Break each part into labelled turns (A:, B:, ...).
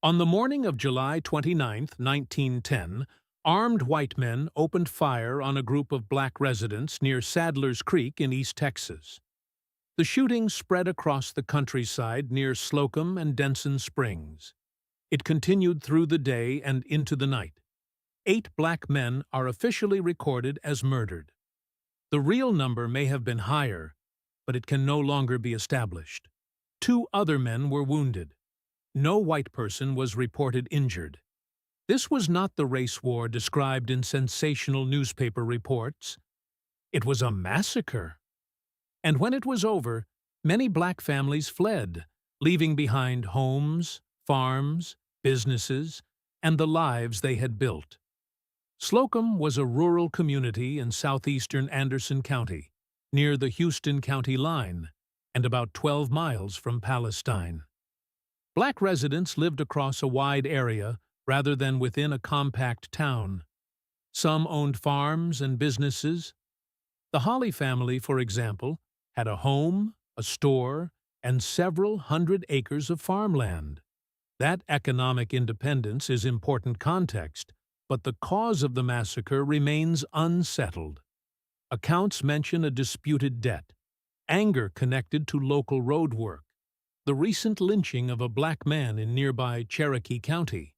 A: On the morning of July 29, 1910, armed white men opened fire on a group of black residents near Sadler's Creek in East Texas. The shooting spread across the countryside near Slocum and Denson Springs. It continued through the day and into the night. 8 black men are officially recorded as murdered. The real number may have been higher, but it can no longer be established. 2 other men were wounded. No white person was reported injured. This was not the race war described in sensational newspaper reports. It was a massacre. And when it was over, many black families fled, leaving behind homes, farms, businesses, and the lives they had built. Slocum was a rural community in southeastern Anderson County, near the Houston County line, and about 12 miles from Palestine. Black residents lived across a wide area rather than within a compact town. Some owned farms and businesses. The Hollie family, for example, had a home, a store, and several hundred acres of farmland. That economic independence is important context, but the cause of the massacre remains unsettled. Accounts mention a disputed debt, anger connected to local road work, the recent lynching of a black man in nearby Cherokee County,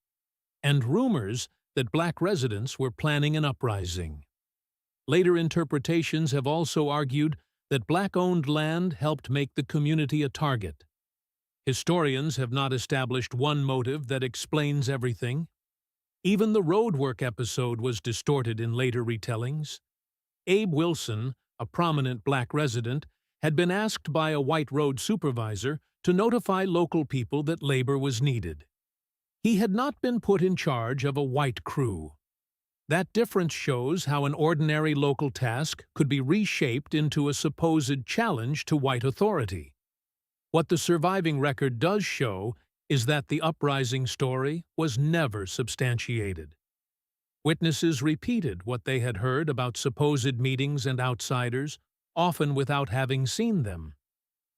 A: and rumors that black residents were planning an uprising. Later interpretations have also argued that black-owned land helped make the community a target. Historians have not established one motive that explains everything. Even the roadwork episode was distorted in later retellings. Abe Wilson, a prominent black resident, had been asked by a white road supervisor to notify local people that labor was needed. He had not been put in charge of a white crew. That difference shows how an ordinary local task could be reshaped into a supposed challenge to white authority. What the surviving record does show is that the uprising story was never substantiated. Witnesses repeated what they had heard about supposed meetings and outsiders, often without having seen them.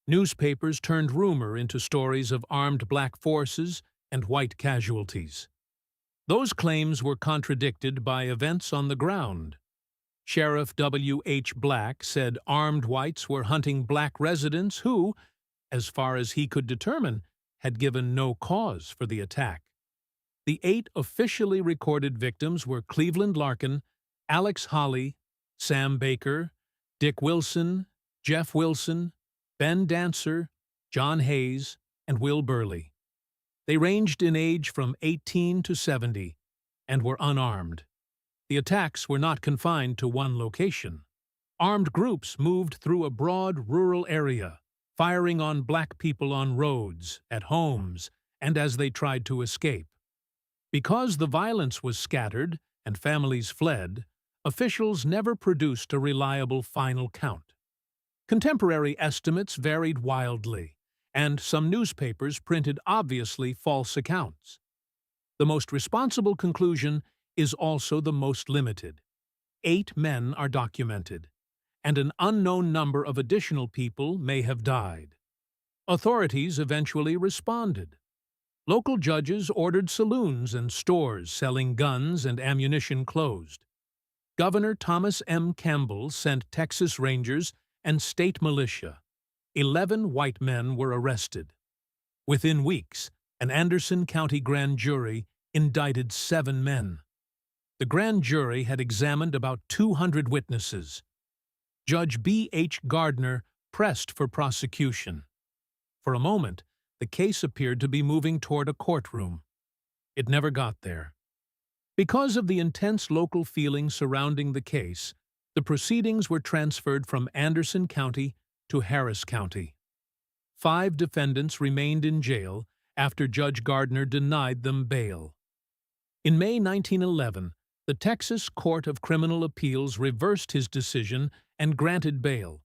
A: Newspapers turned rumor into stories of armed black forces and white casualties. Those claims were contradicted by events on the ground. Sheriff W. H. Black said armed whites were hunting black residents who, as far as he could determine, had given no cause for the attack. The 8 officially recorded victims were Cleveland Larkin, Alex Hollie, Sam Baker, Dick Wilson, Jeff Wilson, Ben Dancer, John Hayes, and Will Burley. They ranged in age from 18 to 70 and were unarmed. The attacks were not confined to one location. Armed groups moved through a broad rural area, firing on black people on roads, at homes, and as they tried to escape. Because the violence was scattered and families fled, officials never produced a reliable final count. Contemporary estimates varied wildly, and some newspapers printed obviously false accounts. The most responsible conclusion is also the most limited. 8 men are documented, and an unknown number of additional people may have died. Authorities eventually responded. Local judges ordered saloons and stores selling guns and ammunition closed. Governor Thomas M. Campbell sent Texas Rangers and state militia. 11 white men were arrested. Within weeks, an Anderson County grand jury indicted 7 men. The grand jury had examined about 200 witnesses. Judge B. H. Gardner pressed for prosecution. For a moment, the case appeared to be moving toward a courtroom. It never got there. Because of the intense local feeling surrounding the case, the proceedings were transferred from Anderson County to Harris County. 5 defendants remained in jail after Judge Gardner denied them bail. In May 1911, the Texas Court of Criminal Appeals reversed his decision and granted bail.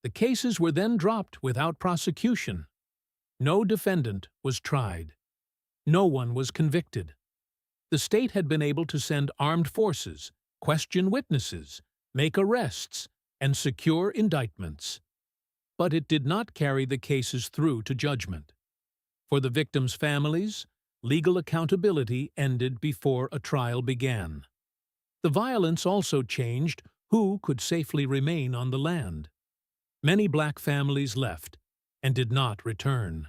A: The cases were then dropped without prosecution. No defendant was tried. No one was convicted. The state had been able to send armed forces, question witnesses, make arrests, and secure indictments. But it did not carry the cases through to judgment. For the victims' families, legal accountability ended before a trial began. The violence also changed who could safely remain on the land. Many black families left and did not return.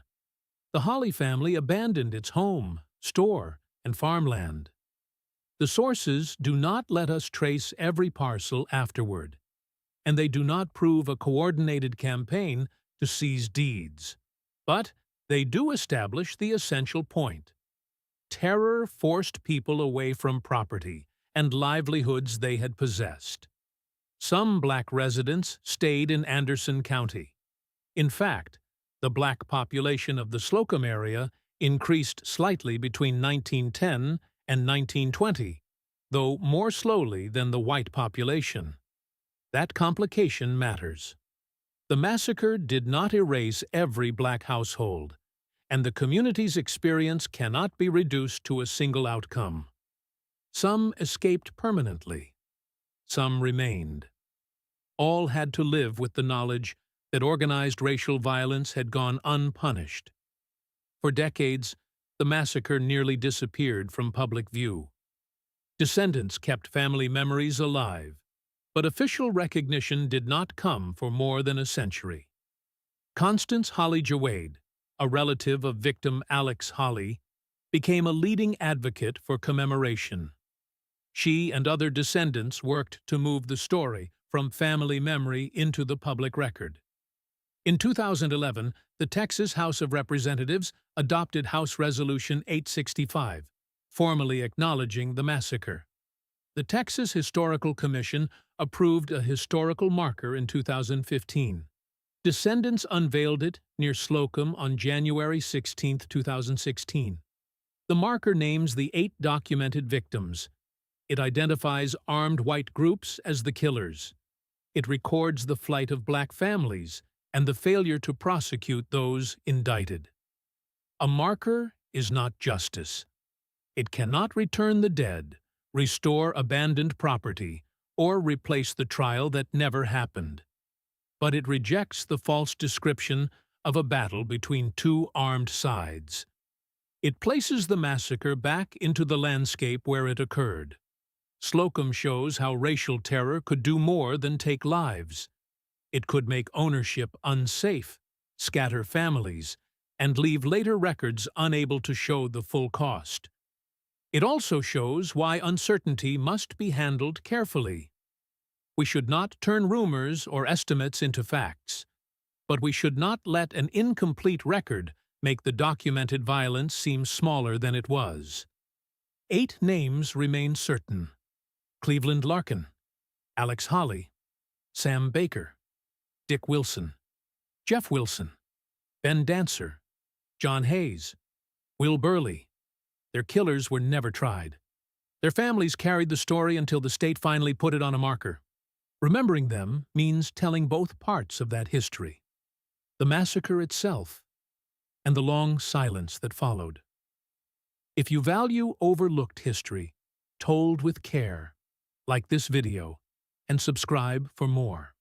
A: The Hollie family abandoned its home, store, and farmland. The sources do not let us trace every parcel afterward, and they do not prove a coordinated campaign to seize deeds. But they do establish the essential point. Terror forced people away from property and livelihoods they had possessed. Some black residents stayed in Anderson County. In fact, the black population of the Slocum area increased slightly between 1910 and 1920, though more slowly than the white population. That complication matters. The massacre did not erase every black household, and the community's experience cannot be reduced to a single outcome. Some escaped permanently. Some remained. All had to live with the knowledge that organized racial violence had gone unpunished. For decades, the massacre nearly disappeared from public view. Descendants kept family memories alive, but official recognition did not come for more than a century. Constance Hollie Jawade, a relative of victim Alex Hollie, became a leading advocate for commemoration. She and other descendants worked to move the story from family memory into the public record. In 2011, the Texas House of Representatives adopted House Resolution 865, formally acknowledging the massacre. The Texas Historical Commission approved a historical marker in 2015. Descendants unveiled it near Slocum on January 16, 2016. The marker names the 8 documented victims. It identifies armed white groups as the killers. It records the flight of black families and the failure to prosecute those indicted. A marker is not justice. It cannot return the dead, restore abandoned property, or replace the trial that never happened. But it rejects the false description of a battle between 2 armed sides. It places the massacre back into the landscape where it occurred. Slocum shows how racial terror could do more than take lives. It could make ownership unsafe, scatter families, and leave later records unable to show the full cost. It also shows why uncertainty must be handled carefully. We should not turn rumors or estimates into facts, but we should not let an incomplete record make the documented violence seem smaller than it was. 8 names remain certain: Cleveland Larkin, Alex Hollie, Sam Baker, Dick Wilson, Jeff Wilson, Ben Dancer, John Hayes, Will Burley. Their killers were never tried. Their families carried the story until the state finally put it on a marker. Remembering them means telling both parts of that history: the massacre itself and the long silence that followed. If you value overlooked history, told with care, like this video and subscribe for more.